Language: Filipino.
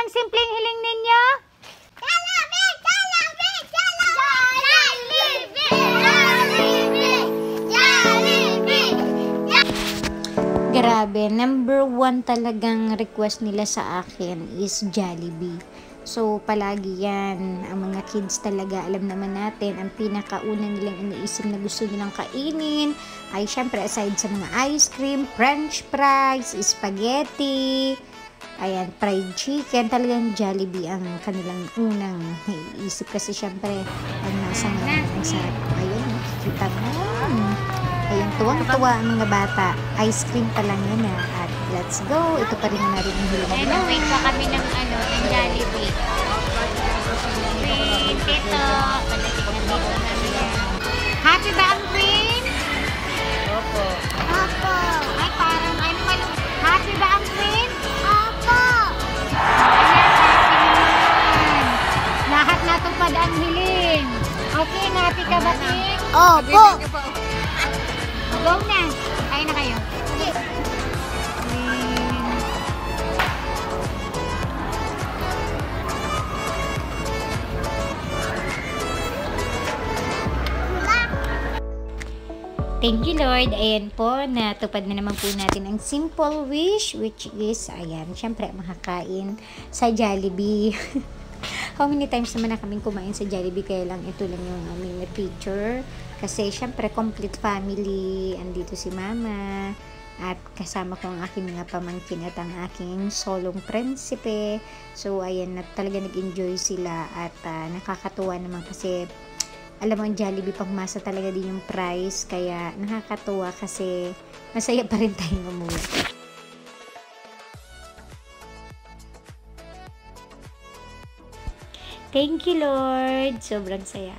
ang simpleng hiling ninyo? Jollibee! Jollibee! Jollibee! Jollibee! Jollibee! Grabe, number 1 talagang request nila sa akin is Jollibee. So, palagi yan. Ang mga kids talaga, alam naman natin, ang pinakauna nilang iniisip na gusto nilang kainin ay syempre aside sa mga ice cream, french fries, spaghetti, ayan, fried chicken, talagang Jollibee ang kanilang unang iisip kasi syempre, ang nasa ngayon, ang sarap. Ayun, kita mo. Ayun, tuwang-tuwa ang mga bata. Ice cream pa lang yan At let's go. Ito pa rin na rin ang hilang. Ayun, wait pa kami ng Jollibee. Queen, Tito. Palating na dito na. Happy ba ang Queen? Opo. Opo. Ay, parang happy ba ang Queen? Opo. Ayan. Lahat natupad ang hiling. Okay, happy ka ba, Queen? Opo. Go na. Kain na kayo. Thank you, Lord. Ayan po, natupad na naman po natin ang simple wish, which is, ayan, syempre, makakain sa Jollibee. How many times naman na kaming kumain sa Jollibee, kaya lang ito lang yung aming picture. Kasi, syempre, complete family. Andito si Mama. At kasama ko ang aking mga pamangkin at ang aking solong prinsipe. So, ayan, talaga nag-enjoy sila. At nakakatuwa naman kasi alam mo, ang Jollibee pangmasa talaga din yung price, kaya nakakatuwa kasi masaya pa rin tayong umuwi. Thank you, Lord. Sobrang saya.